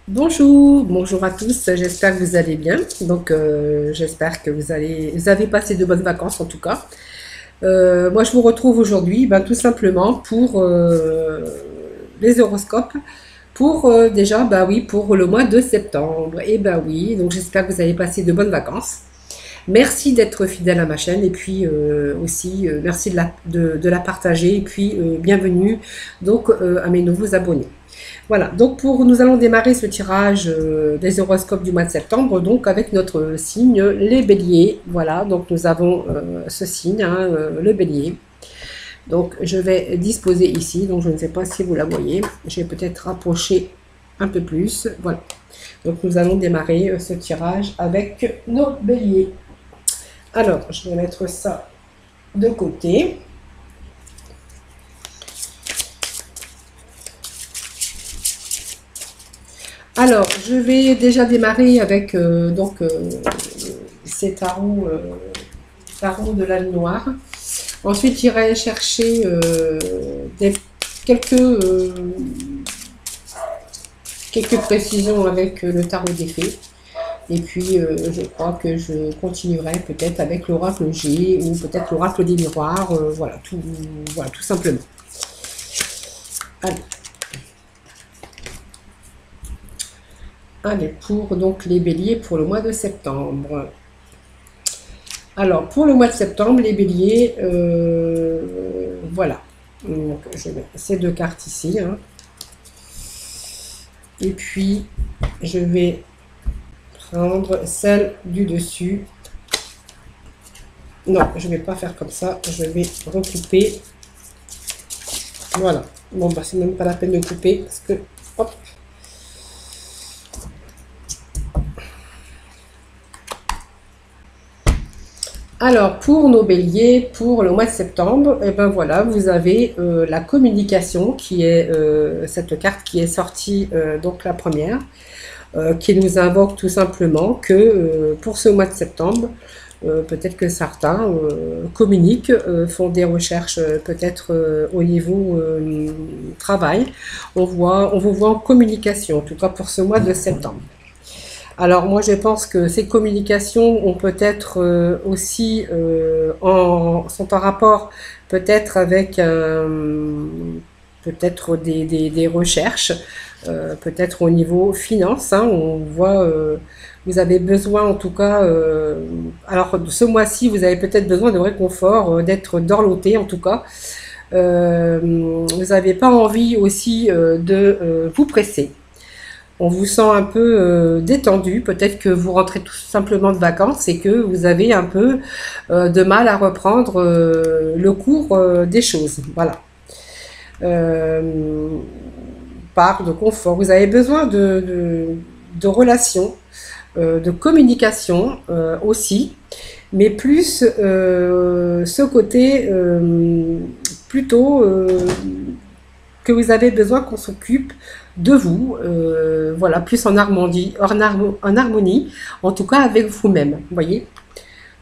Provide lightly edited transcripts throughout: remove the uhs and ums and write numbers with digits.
Bonjour, bonjour à tous, j'espère que vous allez bien. Donc j'espère que vous avez passé de bonnes vacances en tout cas. Moi je vous retrouve aujourd'hui tout simplement pour les horoscopes, pour déjà oui pour le mois de septembre. Et oui, donc j'espère que vous avez passé de bonnes vacances. Merci d'être fidèle à ma chaîne et puis aussi merci de la partager et puis bienvenue donc à mes nouveaux abonnés. Voilà, donc nous allons démarrer ce tirage des horoscopes du mois de septembre, donc avec notre signe, les béliers. Voilà, donc nous avons ce signe, hein, le bélier. Donc je vais disposer ici, donc je ne sais pas si vous la voyez, je vais peut-être rapprocher un peu plus. Voilà, donc nous allons démarrer ce tirage avec nos béliers. Alors, je vais mettre ça de côté. Alors, je vais déjà démarrer avec ces tarots de l'âne noire. Ensuite, j'irai chercher quelques, euh, quelques précisions avec le tarot des fées. Et puis, je crois que je continuerai peut-être avec l'oracle G ou peut-être l'oracle des miroirs. Voilà, tout simplement. Allez. Allez, pour donc les béliers pour le mois de septembre. Alors, pour le mois de septembre, les béliers, voilà. Donc, je mets ces deux cartes ici. Hein. Et puis, je vais prendre celle du dessus. Non, je ne vais pas faire comme ça. Je vais recouper. Voilà. Bon, c'est même pas la peine de couper parce que, hop. Alors, pour nos béliers, pour le mois de septembre, et ben voilà, vous avez la communication qui est cette carte qui est sortie, donc la première, qui nous invoque tout simplement que pour ce mois de septembre, peut-être que certains communiquent, font des recherches peut-être au niveau travail. On vous voit en communication, en tout cas pour ce mois de septembre. Alors moi je pense que ces communications ont peut-être aussi sont en rapport peut-être avec peut-être des recherches, peut-être au niveau finance. Hein, on voit vous avez besoin en tout cas, alors ce mois-ci vous avez peut-être besoin de réconfort, d'être dorloté en tout cas. Vous n'avez pas envie aussi de vous presser. On vous sent un peu détendu, peut-être que vous rentrez tout simplement de vacances et que vous avez un peu de mal à reprendre le cours des choses. Voilà. Part de confort. Vous avez besoin de relations, de communication aussi, mais plus ce côté plutôt que vous avez besoin qu'on s'occupe de vous, voilà, plus en harmonie, en harmonie, en tout cas avec vous-même, vous voyez.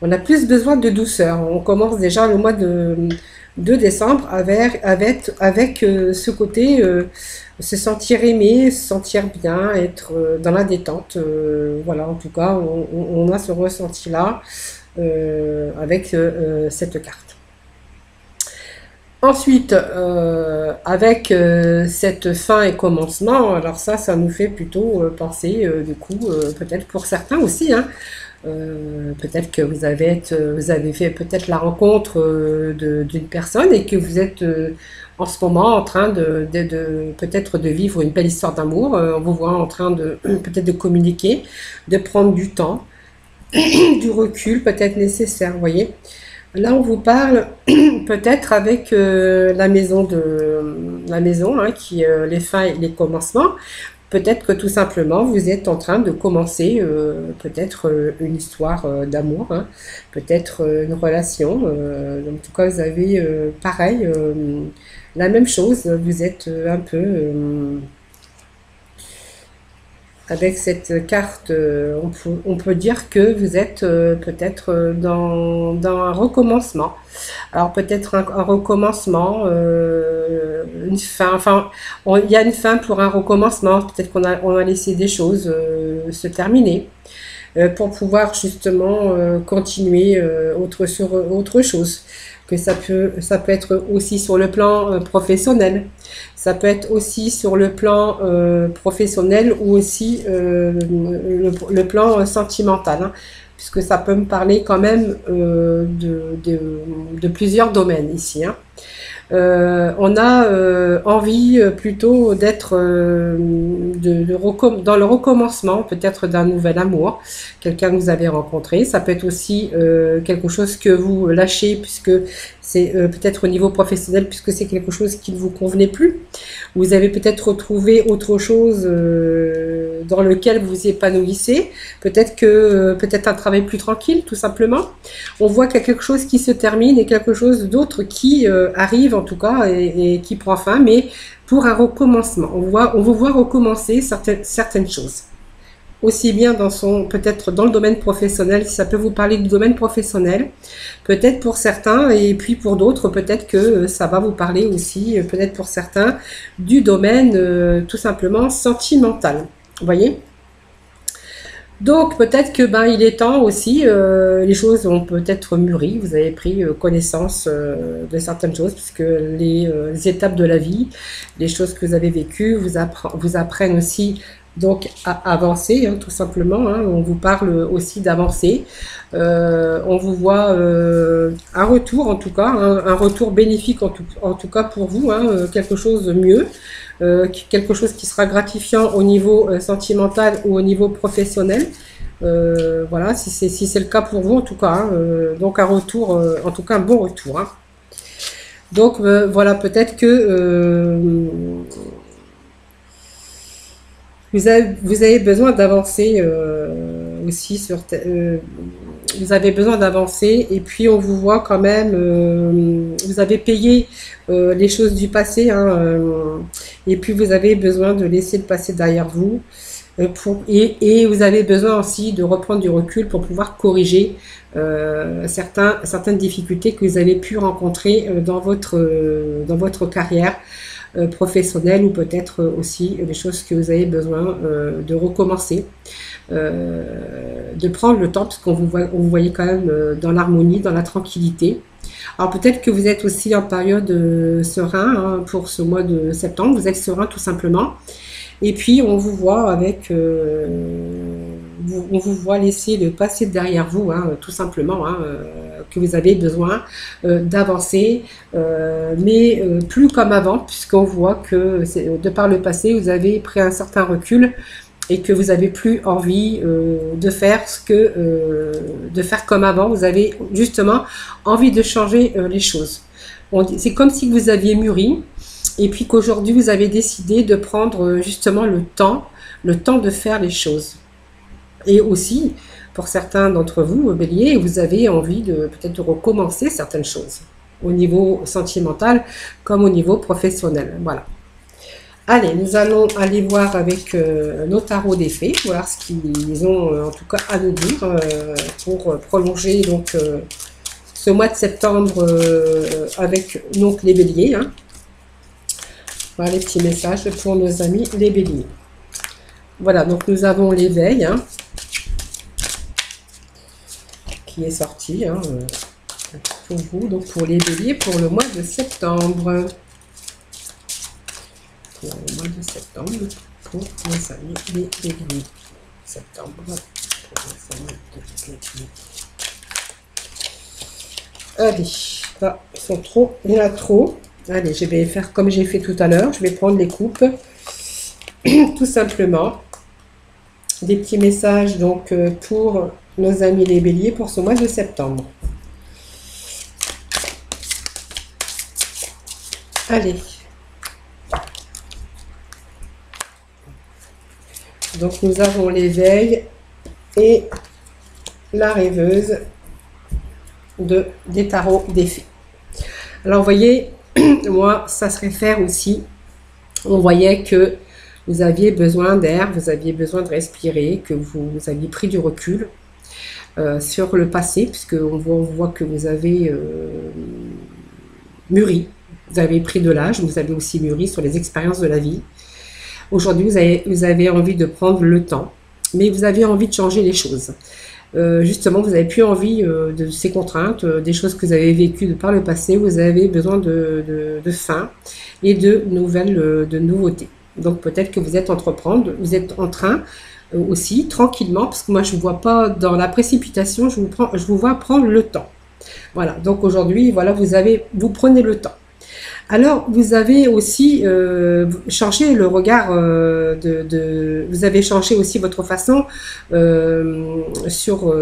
On a plus besoin de douceur. On commence déjà le mois de décembre avec ce côté se sentir aimé, se sentir bien, être dans la détente. Voilà, en tout cas, on a ce ressenti-là avec cette carte. Ensuite, avec cette fin et commencement, alors ça nous fait plutôt penser, du coup, peut-être pour certains aussi, hein, peut-être que vous avez fait peut-être la rencontre d'une personne et que vous êtes en ce moment en train peut-être de vivre une belle histoire d'amour. On vous voit en train de peut-être de communiquer, de prendre du temps, du recul peut-être nécessaire, vous voyez. Là, on vous parle peut-être avec la maison hein, qui les fins et les commencements. Peut-être que tout simplement vous êtes en train de commencer peut-être une histoire d'amour, hein, peut-être une relation. En tout cas, vous avez pareil la même chose. Vous êtes un peu avec cette carte, on peut dire que vous êtes peut-être dans un recommencement. Alors peut-être un recommencement une fin. Enfin, il y a une fin pour un recommencement. Peut-être on a laissé des choses se terminer pour pouvoir justement continuer sur autre chose. Que ça peut être aussi sur le plan professionnel. Ça peut être aussi sur le plan professionnel ou aussi le plan sentimental, hein, puisque ça peut me parler quand même de plusieurs domaines ici, hein. On a envie plutôt d'être dans le recommencement, peut-être d'un nouvel amour, quelqu'un que vous avez rencontré. Ça peut être aussi quelque chose que vous lâchez, puisque c'est peut-être au niveau professionnel, puisque c'est quelque chose qui ne vous convenait plus. Vous avez peut-être retrouvé autre chose dans lequel vous vous épanouissez. Peut-être un travail plus tranquille, tout simplement. On voit qu'il y a quelque chose qui se termine et quelque chose d'autre qui arrive en tout cas et qui prend fin, mais pour un recommencement. On vous voit recommencer certaines choses. Aussi bien peut-être dans le domaine professionnel, si ça peut vous parler du domaine professionnel, peut-être pour certains, et puis pour d'autres, peut-être que ça va vous parler aussi, peut-être pour certains, du domaine tout simplement sentimental. Vous voyez ? Donc peut-être que il est temps aussi, les choses ont peut-être mûri, vous avez pris connaissance de certaines choses, puisque les étapes de la vie, les choses que vous avez vécues, vous apprennent aussi donc à avancer, hein, tout simplement, hein. On vous parle aussi d'avancer. On vous voit un retour en tout cas, hein, un retour bénéfique en tout cas pour vous, hein, quelque chose de mieux. Quelque chose qui sera gratifiant au niveau sentimental ou au niveau professionnel. Voilà, si c'est le cas pour vous en tout cas, hein, donc un retour, en tout cas un bon retour, hein. Donc voilà, peut-être que vous avez besoin d'avancer aussi vous avez besoin d'avancer, et puis on vous voit quand même, vous avez payé les choses du passé, hein, et puis vous avez besoin de laisser le passé derrière vous, et vous avez besoin aussi de reprendre du recul pour pouvoir corriger certaines difficultés que vous avez pu rencontrer dans votre carrière professionnelle, ou peut-être aussi des choses que vous avez besoin de recommencer. De prendre le temps, parce qu'on vous voyez quand même dans l'harmonie, dans la tranquillité. Alors peut-être que vous êtes aussi en période serein, hein, pour ce mois de septembre, vous êtes serein tout simplement. Et puis on vous voit on vous voit laisser le passé derrière vous, hein, tout simplement, hein, que vous avez besoin d'avancer, mais plus comme avant, puisqu'on voit que de par le passé, vous avez pris un certain recul, et que vous n'avez plus envie de faire comme avant. Vous avez justement envie de changer les choses. C'est comme si vous aviez mûri, et puis qu'aujourd'hui vous avez décidé de prendre justement le temps de faire les choses. Et aussi, pour certains d'entre vous, Bélier, vous avez envie peut-être de recommencer certaines choses, au niveau sentimental comme au niveau professionnel. Voilà. Allez, nous allons aller voir avec nos tarots des fées, voir ce qu'ils ont en tout cas à nous dire pour prolonger donc ce mois de septembre avec donc les béliers, hein. Voilà les petits messages pour nos amis les béliers. Voilà, donc nous avons l'éveil, hein, qui est sorti, hein, pour vous, donc pour les béliers pour le mois de septembre. Pour le mois de septembre, pour nos amis les béliers. Septembre, pour nos amis les béliers. Allez, là, ils sont trop, il y en a trop. Allez, je vais faire comme j'ai fait tout à l'heure, je vais prendre les coupes, tout simplement. Des petits messages donc pour nos amis les béliers pour ce mois de septembre. Allez. Donc nous avons l'éveil et la rêveuse des tarots des fées. Alors vous voyez, moi ça se réfère aussi, on voyait que vous aviez besoin d'air, vous aviez besoin de respirer, que vous aviez pris du recul sur le passé, puisque on voit que vous avez mûri, Vous avez pris de l'âge, vous avez aussi mûri sur les expériences de la vie. Aujourd'hui, vous avez envie de prendre le temps, mais vous avez envie de changer les choses. Justement, vous n'avez plus envie de ces contraintes, des choses que vous avez vécues par le passé. Vous avez besoin de fin et de nouvelles, de nouveautés. Donc peut-être que vous êtes vous êtes en train aussi tranquillement, parce que moi je ne vous vois pas dans la précipitation, je vous vois prendre le temps. Voilà. Donc aujourd'hui, voilà, vous prenez le temps. Alors, vous avez aussi changé le regard vous avez changé aussi votre façon sur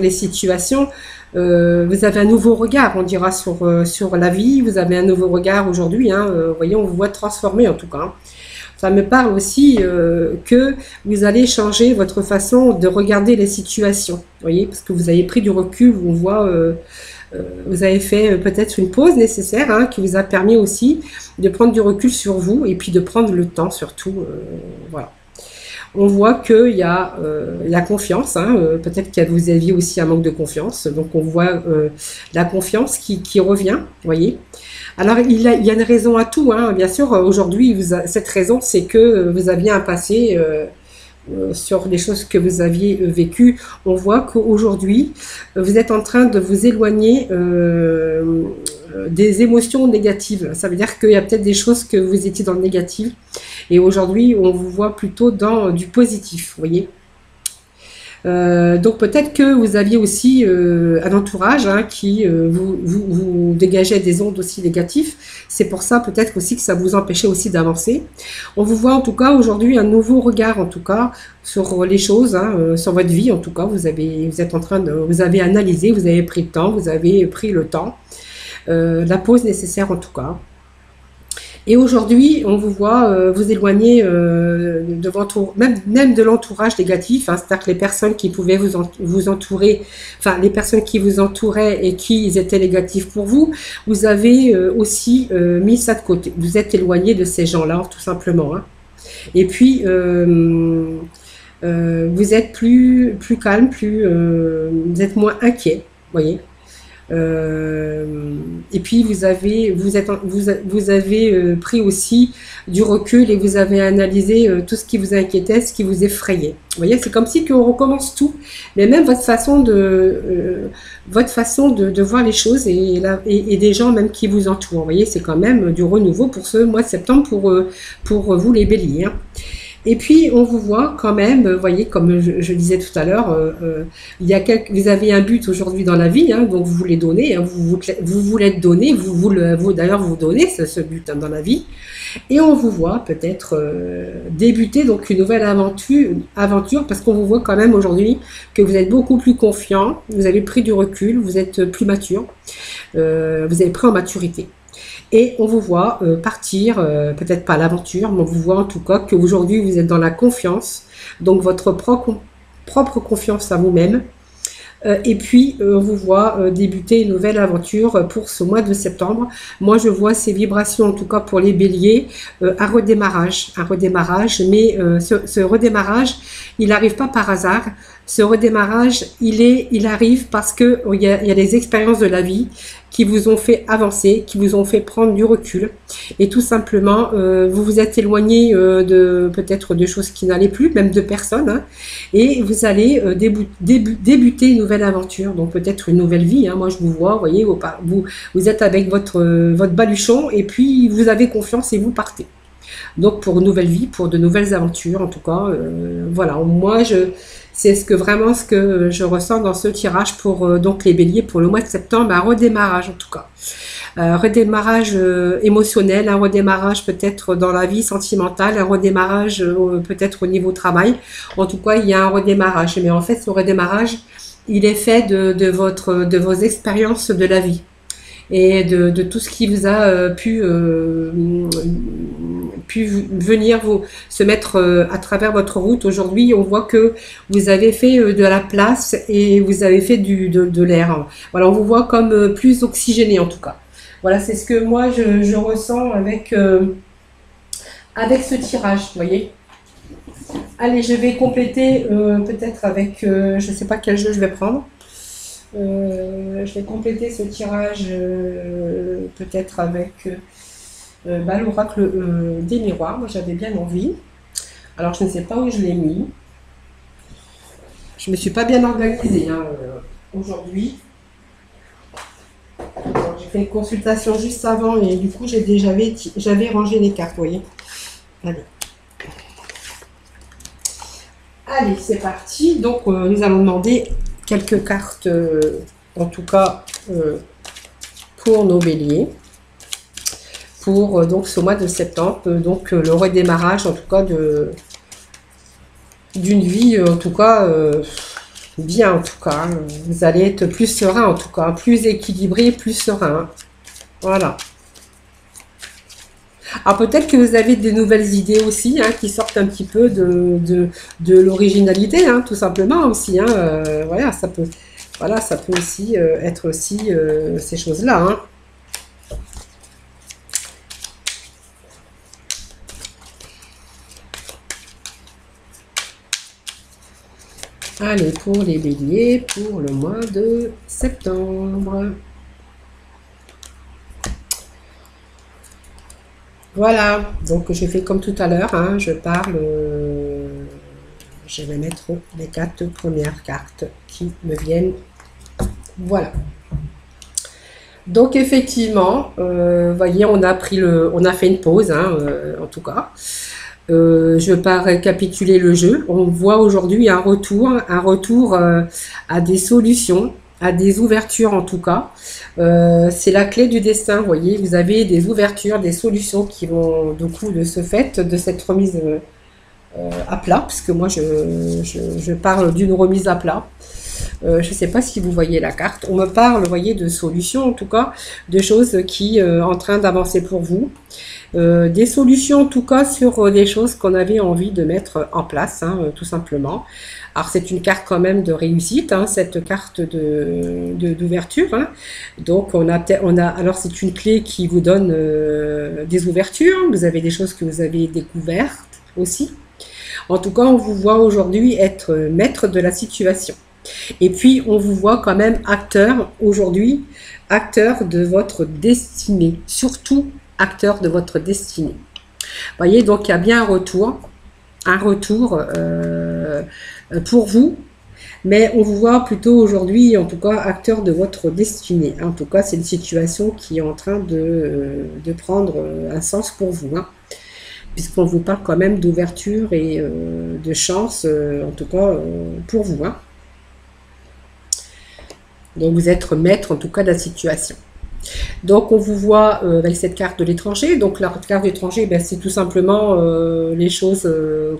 les situations. Vous avez un nouveau regard, on dira, sur la vie. Vous avez un nouveau regard aujourd'hui. Hein, vous voyez, on vous voit transformé en tout cas. Hein. Ça me parle aussi que vous allez changer votre façon de regarder les situations. Vous voyez, parce que vous avez pris du recul, on voit. Vous avez fait peut-être une pause nécessaire hein, qui vous a permis aussi de prendre du recul sur vous et puis de prendre le temps surtout. Voilà. On voit qu'il y a la confiance, hein, peut-être que vous aviez aussi un manque de confiance, donc on voit la confiance qui revient, vous voyez. Alors il y a une raison à tout, hein, bien sûr, aujourd'hui cette raison c'est que vous aviez un passé sur les choses que vous aviez vécues. On voit qu'aujourd'hui, vous êtes en train de vous éloigner des émotions négatives. Ça veut dire qu'il y a peut-être des choses que vous étiez dans le négatif et aujourd'hui, on vous voit plutôt dans du positif, vous voyez. Donc peut-être que vous aviez aussi un entourage hein, qui vous dégageait des ondes aussi négatives. C'est pour ça peut-être aussi que ça vous empêchait aussi d'avancer. On vous voit en tout cas aujourd'hui un nouveau regard en tout cas sur les choses, hein, sur votre vie en tout cas. Vous êtes en train vous avez analysé, vous avez pris le temps, vous avez pris le temps, la pause nécessaire en tout cas. Et aujourd'hui, on vous voit vous éloigner même de l'entourage négatif, hein, c'est-à-dire que les personnes qui pouvaient vous entourer, enfin les personnes qui vous entouraient et qui étaient négatives pour vous, vous avez aussi mis ça de côté. Vous êtes éloigné de ces gens-là, tout simplement. Hein. Et puis, vous êtes plus calme, vous êtes moins inquiet, voyez. Et puis vous avez pris aussi du recul et vous avez analysé tout ce qui vous inquiétait, ce qui vous effrayait. Vous voyez, c'est comme si on recommence tout, mais même votre façon de voir les choses et des gens même qui vous entourent. Vous voyez, c'est quand même du renouveau pour ce mois de septembre pour vous les béliers. Hein. Et puis, on vous voit quand même, vous voyez, comme je disais tout à l'heure, vous avez un but aujourd'hui dans la vie, hein, donc vous voulez donner, hein, vous voulez être donné, d'ailleurs vous donnez ce but hein, dans la vie. Et on vous voit peut-être débuter donc une nouvelle aventure parce qu'on vous voit quand même aujourd'hui que vous êtes beaucoup plus confiant, vous avez pris du recul, vous êtes plus mature, vous avez pris en maturité. Et on vous voit partir, peut-être pas à l'aventure, mais on vous voit en tout cas qu'aujourd'hui vous êtes dans la confiance, donc votre propre confiance à vous-même. Et puis on vous voit débuter une nouvelle aventure pour ce mois de septembre. Moi je vois ces vibrations en tout cas pour les béliers, un redémarrage, mais ce redémarrage il n'arrive pas par hasard. Ce redémarrage il arrive parce que il y a des expériences de la vie qui vous ont fait avancer, qui vous ont fait prendre du recul et tout simplement vous vous êtes éloigné peut-être de choses qui n'allaient plus, même de personnes hein, et vous allez débuter une nouvelle aventure, donc peut-être une nouvelle vie. Hein. Moi je vous vois, vous voyez, vous êtes avec votre baluchon et puis vous avez confiance et vous partez. Donc pour une nouvelle vie, pour de nouvelles aventures en tout cas, voilà, moi c'est ce que je ressens dans ce tirage pour donc les béliers pour le mois de septembre, un redémarrage en tout cas. Redémarrage émotionnel, un redémarrage peut-être dans la vie sentimentale, un redémarrage peut-être au niveau travail. En tout cas, il y a un redémarrage. Mais en fait, ce redémarrage, il est fait de vos expériences de la vie et de tout ce qui vous a pu venir se mettre à travers votre route. Aujourd'hui, on voit que vous avez fait de la place et vous avez fait de l'air. Voilà, on vous voit comme plus oxygéné en tout cas. Voilà, c'est ce que moi je ressens avec ce tirage, vous voyez. Allez, je vais compléter peut-être avec, je ne sais pas quel jeu je vais prendre. Je vais compléter ce tirage peut-être avec l'oracle des miroirs. Moi, j'avais bien envie. Alors, je ne sais pas où je l'ai mis. Je me suis pas bien organisée hein, aujourd'hui. J'ai fait une consultation juste avant et du coup, j'avais rangé les cartes, vous voyez. Allez. Allez, c'est parti. Donc, nous allons demander quelques cartes, en tout cas, pour nos béliers. Pour donc ce mois de septembre, donc le redémarrage, en tout cas, d'une vie, en tout cas, bien, en tout cas. Hein. Vous allez être plus serein, en tout cas, plus équilibré, plus serein. Voilà. Alors peut-être que vous avez des nouvelles idées aussi, hein, qui sortent un petit peu de l'originalité, hein, tout simplement aussi. Hein, voilà, ça peut aussi être aussi ces choses-là. Hein. Allez, pour les béliers, pour le mois de septembre. Voilà, donc je fais comme tout à l'heure, hein, je parle, je vais mettre les 4 premières cartes qui me viennent. Voilà. Donc effectivement, voyez, on a fait une pause, hein, en tout cas. Je ne vais pas récapituler le jeu. On voit aujourd'hui un retour à des solutions, à des ouvertures en tout cas. C'est la clé du destin, vous voyez. Vous avez des ouvertures, des solutions qui vont, du coup, de ce fait, de cette remise à plat, parce que moi, je parle d'une remise à plat. Je ne sais pas si vous voyez la carte. On me parle, vous voyez, de solutions, en tout cas, de choses qui sont en train d'avancer pour vous. Des solutions, en tout cas, sur des choses qu'on avait envie de mettre en place, hein, tout simplement. Alors, c'est une carte quand même de réussite, hein, cette carte d'ouverture. Hein. Donc, alors, c'est une clé qui vous donne des ouvertures. Vous avez des choses que vous avez découvertes aussi. En tout cas, on vous voit aujourd'hui être maître de la situation. Et puis, on vous voit quand même acteur aujourd'hui, acteur de votre destinée, surtout acteur de votre destinée. Vous voyez, donc il y a bien un retour pour vous, mais on vous voit plutôt aujourd'hui, en tout cas, acteur de votre destinée. En tout cas, c'est une situation qui est en train de prendre un sens pour vous, hein, puisqu'on vous parle quand même d'ouverture et de chance, en tout cas, pour vous. Hein. Donc vous êtes maître en tout cas de la situation. Donc on vous voit avec cette carte de l'étranger. Donc la carte de l'étranger, ben, c'est tout simplement les choses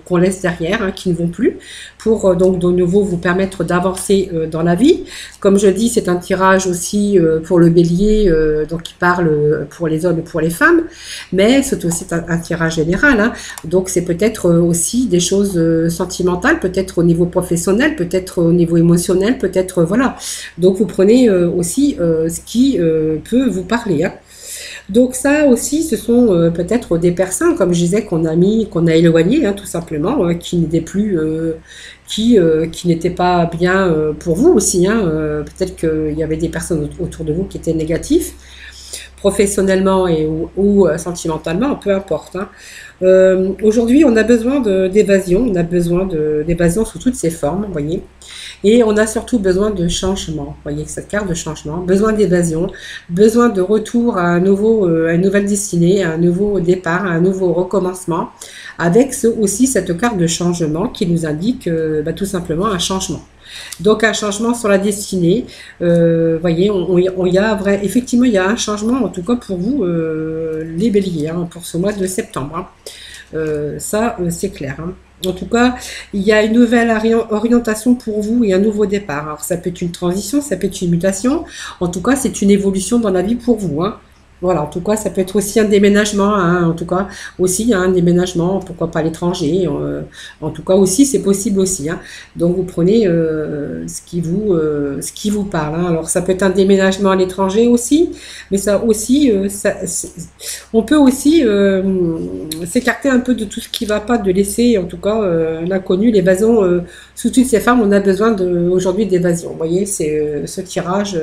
qu'on laisse derrière, hein, qui ne vont plus, pour donc de nouveau vous permettre d'avancer dans la vie. Comme je dis, c'est un tirage aussi pour le bélier, donc qui parle pour les hommes et pour les femmes, mais c'est aussi un tirage général. Hein. Donc c'est peut-être aussi des choses sentimentales, peut-être au niveau professionnel, peut-être au niveau émotionnel, peut-être voilà. Donc vous prenez aussi ce qui peut vous parler. Hein. Donc ça aussi, ce sont peut-être des personnes, comme je disais, qu'on a éloignées, hein, tout simplement, qui n'étaient plus, qui n'étaient pas bien pour vous aussi. Hein. Peut-être qu'il y avait des personnes autour de vous qui étaient négatifs, professionnellement ou sentimentalement, peu importe. Hein. Aujourd'hui, on a besoin d'évasion, on a besoin d'évasion sous toutes ses formes, vous voyez. Et on a surtout besoin de changement, vous voyez, cette carte de changement, besoin d'évasion, besoin de retour à une nouvelle destinée, à un nouveau départ, à un nouveau recommencement, avec aussi cette carte de changement qui nous indique tout simplement un changement. Donc un changement sur la destinée, voyez, effectivement il y a un changement en tout cas pour vous les béliers, hein, pour ce mois de septembre. Hein. Ça c'est clair. Hein. En tout cas, il y a une nouvelle orientation pour vous et un nouveau départ. Alors ça peut être une transition, ça peut être une mutation. En tout cas, c'est une évolution dans la vie pour vous. Hein. Voilà, en tout cas, ça peut être aussi un déménagement, hein, en tout cas, aussi hein, un déménagement, pourquoi pas à l'étranger, en tout cas aussi, c'est possible aussi, hein. Donc, vous prenez ce qui vous parle, hein. Alors, ça peut être un déménagement à l'étranger aussi, mais ça aussi, on peut aussi s'écarter un peu de tout ce qui va pas, de laisser, en tout cas, l'inconnu, l'évasion, sous toutes ces formes, on a besoin aujourd'hui d'évasion. Vous voyez, c'est ce tirage.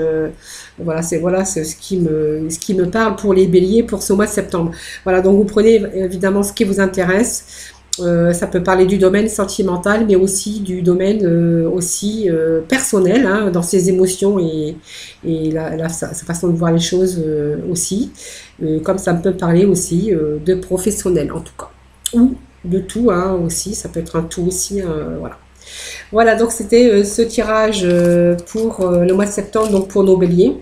Voilà, c'est ce qui me parle pour les béliers pour ce mois de septembre. Voilà, donc vous prenez évidemment ce qui vous intéresse. Ça peut parler du domaine sentimental, mais aussi du domaine aussi personnel, hein, dans ses émotions et sa façon de voir les choses aussi. Comme ça peut parler aussi de professionnel en tout cas. Ou de tout hein, aussi, ça peut être un tout aussi. Voilà. Voilà, donc c'était ce tirage pour le mois de septembre, donc pour nos béliers.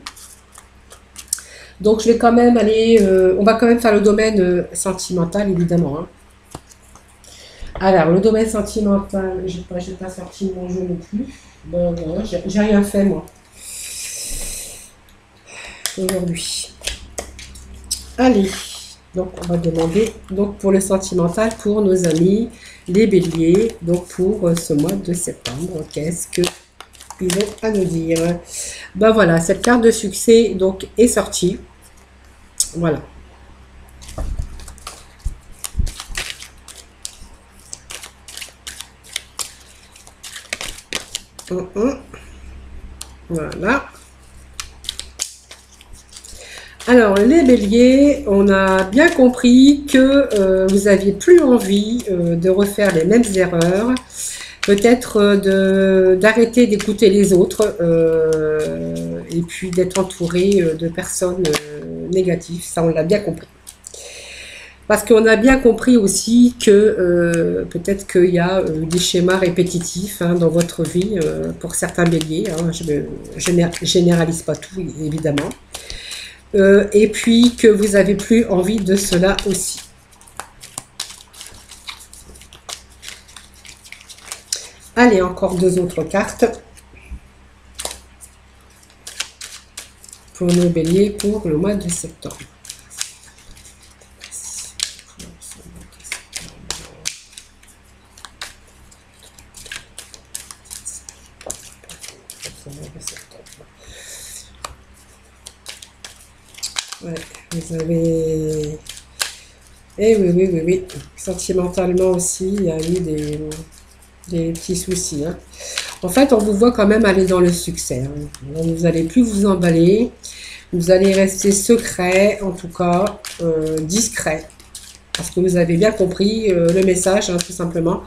Donc je vais quand même aller, on va quand même faire le domaine sentimental évidemment, hein. Alors le domaine sentimental, j'ai pas sorti mon jeu non plus. Bon, non, j'ai rien fait moi aujourd'hui. Allez, donc on va demander donc pour le sentimental pour nos amis les béliers, donc pour ce mois de septembre, qu'est-ce que ils ont à nous dire? Ben voilà, cette carte de succès donc est sortie. Voilà. Voilà. Alors, les béliers, on a bien compris que vous aviez plus envie de refaire les mêmes erreurs, peut-être d'arrêter d'écouter les autres et puis d'être entouré de personnes négatives. Ça, on l'a bien compris. Parce qu'on a bien compris aussi que peut-être qu'il y a des schémas répétitifs hein, dans votre vie pour certains béliers. Hein, je ne généralise pas tout, évidemment. Et puis que vous n'avez plus envie de cela aussi. Allez, encore deux autres cartes pour nos béliers pour le mois de septembre. Ouais, vous avez... Eh oui. Sentimentalement aussi, il y a eu des petits soucis. Hein. En fait, on vous voit quand même aller dans le succès. Hein. Vous n'allez plus vous emballer. Vous allez rester secret, en tout cas, discret. Parce que vous avez bien compris le message, hein, tout simplement.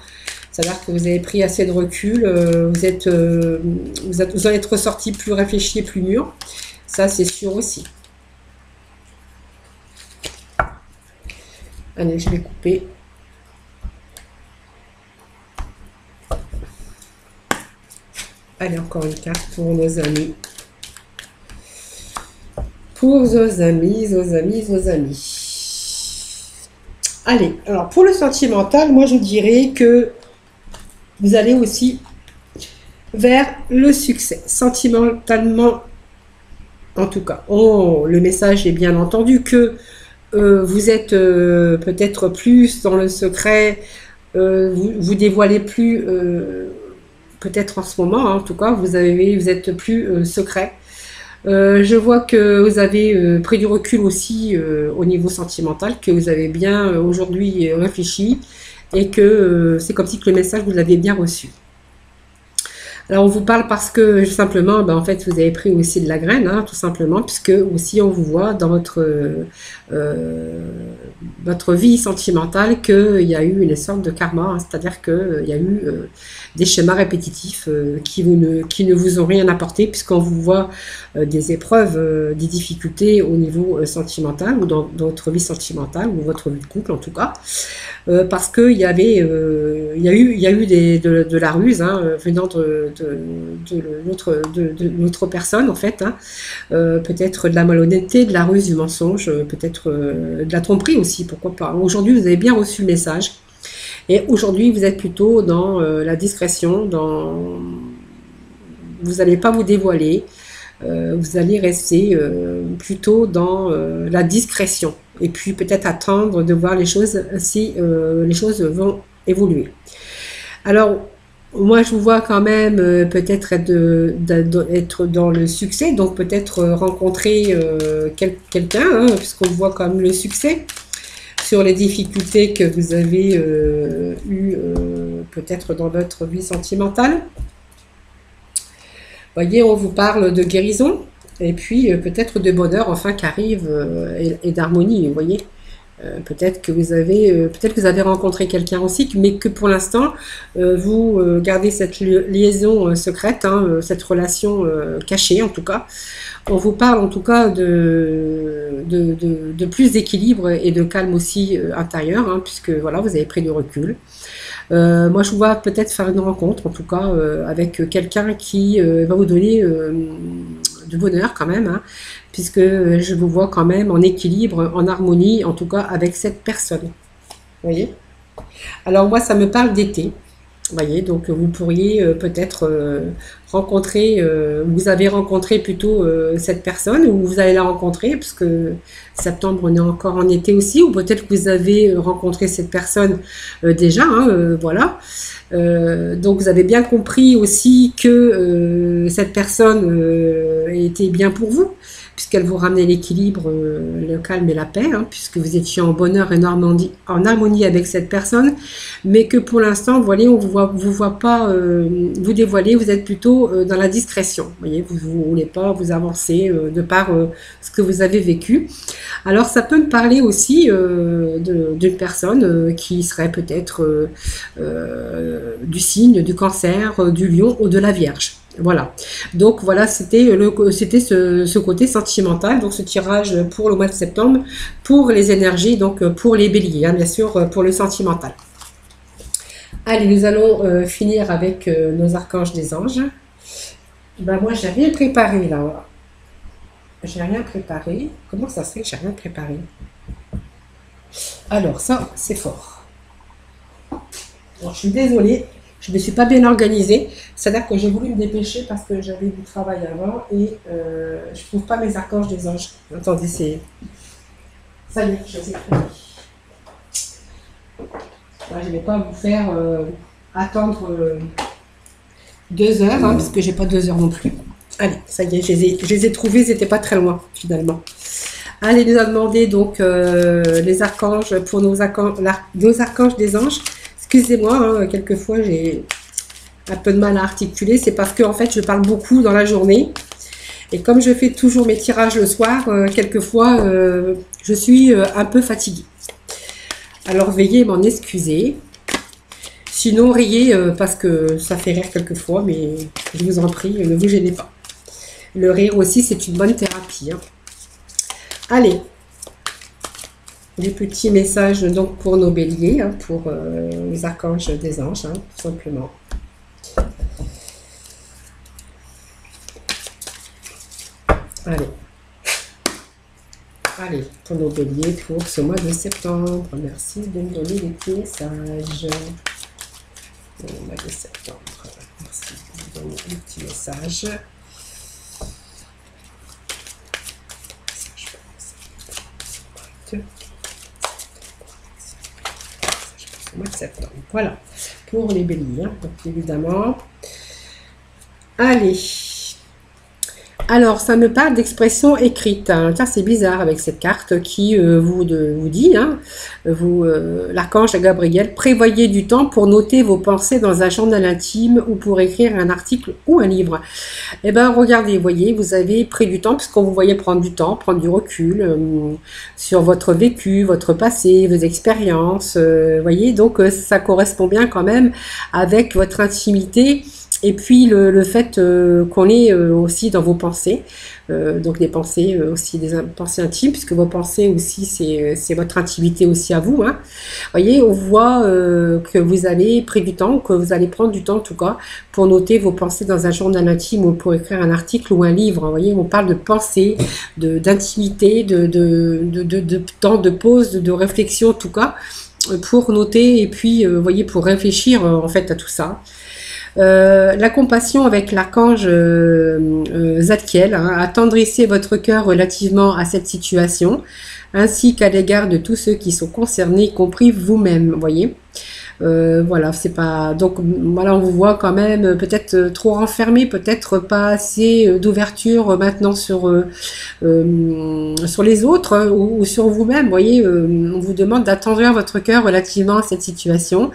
C'est-à-dire que vous avez pris assez de recul. Vous allez être ressorti plus réfléchi et plus mûr. Ça, c'est sûr aussi. Allez, je vais couper. Allez, encore une carte pour nos amis. Pour nos amis. Allez, alors pour le sentimental, moi je dirais que vous allez aussi vers le succès, sentimentalement en tout cas. Oh, le message est bien entendu que vous êtes peut-être plus dans le secret, vous dévoilez plus, peut-être en ce moment, hein, en tout cas, vous êtes plus secret. Je vois que vous avez pris du recul aussi au niveau sentimental, que vous avez bien aujourd'hui réfléchi et que c'est comme si que le message vous l'avez bien reçu. Alors on vous parle parce que simplement, en fait, vous avez pris aussi de la graine, hein, tout simplement, puisque aussi on vous voit dans votre vie sentimentale qu'il y a eu une sorte de karma, hein, c'est-à-dire qu'il y a eu des schémas répétitifs qui ne vous ont rien apporté, puisqu'on vous voit des épreuves, des difficultés au niveau sentimental, ou dans votre vie sentimentale, ou votre vie de couple en tout cas, parce qu'il y a eu de la ruse hein, venant de l'autre personne en fait, hein, peut-être de la malhonnêteté, de la ruse, du mensonge, peut-être de la tromperie aussi, pourquoi pas. Aujourd'hui, vous avez bien reçu le message et aujourd'hui, vous êtes plutôt dans la discrétion, vous n'allez pas vous dévoiler. vous allez rester plutôt dans la discrétion. Et puis peut-être attendre de voir les choses si les choses vont évoluer. Alors, moi, je vous vois quand même peut-être être dans le succès, donc peut-être rencontrer quelqu'un, hein, puisqu'on voit quand même le succès sur les difficultés que vous avez eues peut-être dans votre vie sentimentale. Vous voyez, on vous parle de guérison et puis peut-être de bonheur enfin qui arrive et d'harmonie, vous voyez. Peut-être que vous avez rencontré quelqu'un aussi, mais que pour l'instant vous gardez cette liaison secrète, hein, cette relation cachée en tout cas. On vous parle en tout cas de plus d'équilibre et de calme aussi intérieur, hein, puisque voilà, vous avez pris du recul. Moi, je vous vois peut-être faire une rencontre, en tout cas, avec quelqu'un qui va vous donner du bonheur quand même, hein, puisque je vous vois quand même en équilibre, en harmonie, en tout cas avec cette personne. Vous voyez? Alors moi, ça me parle d'été. Vous voyez, donc vous pourriez peut-être rencontrer, vous avez rencontré plutôt cette personne, ou vous allez la rencontrer, parce que septembre, on est encore en été aussi, ou peut-être que vous avez rencontré cette personne déjà, hein, voilà. Donc vous avez bien compris aussi que cette personne était bien pour vous, puisqu'elle vous ramenait l'équilibre, le calme et la paix, hein, puisque vous étiez en bonheur et en harmonie avec cette personne, mais que pour l'instant, vous voyez, on vous voit pas vous dévoiler, vous êtes plutôt dans la discrétion. Vous voyez, vous ne voulez pas vous avancer de par ce que vous avez vécu. Alors, ça peut me parler aussi d'une personne qui serait peut-être du signe, du cancer, du lion ou de la vierge. Voilà, donc voilà, c'était ce côté sentimental, donc ce tirage pour le mois de septembre, pour les énergies, donc pour les béliers, hein, bien sûr, pour le sentimental. Allez, nous allons finir avec nos archanges des anges. Ben moi, j'ai rien préparé là. J'ai rien préparé. Comment ça se fait que j'ai rien préparé? Alors ça, c'est fort. Alors, je suis désolée. Je ne me suis pas bien organisée, c'est-à-dire que j'ai voulu me dépêcher parce que j'avais du travail avant et je ne trouve pas mes archanges des anges. Attendez, c'est... Ça y est, je les ai pris. Je ne vais pas vous faire attendre 2 heures, hein, parce que j'ai pas 2 heures non plus. Allez, ça y est, je les ai trouvés, ils n'étaient pas très loin finalement. Allez, nous a demandé donc les archanges pour nos archanges des anges. Excusez-moi, hein, quelquefois j'ai un peu de mal à articuler, c'est parce que en fait je parle beaucoup dans la journée et comme je fais toujours mes tirages le soir, quelquefois je suis un peu fatiguée. Alors veuillez m'en excuser, sinon riez parce que ça fait rire quelquefois, mais je vous en prie, ne vous gênez pas. Le rire aussi c'est une bonne thérapie, hein. Allez, des petits messages donc pour nos béliers, hein, pour les archanges des anges, hein, tout simplement. Allez. Allez, pour nos béliers pour ce mois de septembre. Merci de me donner des petits messages. Au mois de septembre. Merci de me donner des petits messages. Au mois de septembre. Voilà, pour les béliers, hein, donc évidemment. Allez. Alors, ça me parle d'expression écrite. Hein. Ça, c'est bizarre avec cette carte qui vous dit, hein, l'archange Gabriel, prévoyez du temps pour noter vos pensées dans un journal intime ou pour écrire un article ou un livre. Eh bien, regardez, voyez, vous avez pris du temps, puisqu'on vous voyait prendre du temps, prendre du recul sur votre vécu, votre passé, vos expériences. Voyez, donc ça correspond bien quand même avec votre intimité. Et puis le fait qu'on est aussi dans vos pensées, donc des pensées aussi, des pensées intimes, puisque vos pensées aussi, c'est votre intimité aussi à vous. Hein. Voyez, on voit que vous avez pris du temps, que vous allez prendre du temps en tout cas, pour noter vos pensées dans un journal intime ou pour écrire un article ou un livre. Vous voyez, on parle de pensée, d'intimité, de temps de pause, de réflexion en tout cas, pour noter et puis, voyez, pour réfléchir en fait à tout ça. La compassion avec l'archange Zadkiel, hein, attendrissez votre cœur relativement à cette situation, ainsi qu'à l'égard de tous ceux qui sont concernés, y compris vous-même, voyez. Voilà, c'est pas. Donc voilà, on vous voit quand même peut-être trop renfermé, peut-être pas assez d'ouverture maintenant sur les autres hein, ou sur vous-même. Vous voyez, on vous demande d'attendrir votre cœur relativement à cette situation,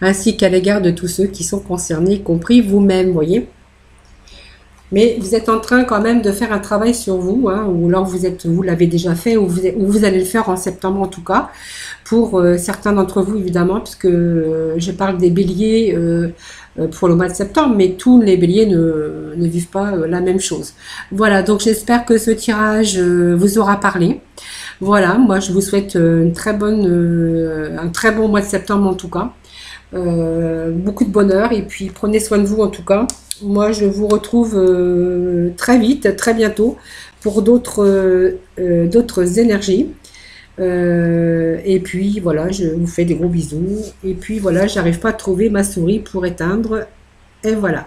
ainsi qu'à l'égard de tous ceux qui sont concernés, y compris vous-même. Voyez. Mais vous êtes en train quand même de faire un travail sur vous, hein, ou alors vous l'avez déjà fait, ou vous allez le faire en septembre en tout cas, pour certains d'entre vous évidemment, puisque je parle des béliers pour le mois de septembre, mais tous les béliers ne vivent pas la même chose. Voilà, donc j'espère que ce tirage vous aura parlé. Voilà, moi je vous souhaite un très bon mois de septembre en tout cas. Beaucoup de bonheur et puis prenez soin de vous en tout cas. Moi je vous retrouve très vite, très bientôt pour d'autres énergies. Et puis voilà, je vous fais des gros bisous. Et puis voilà, j'arrive pas à trouver ma souris pour éteindre. Et voilà.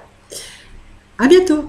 À bientôt!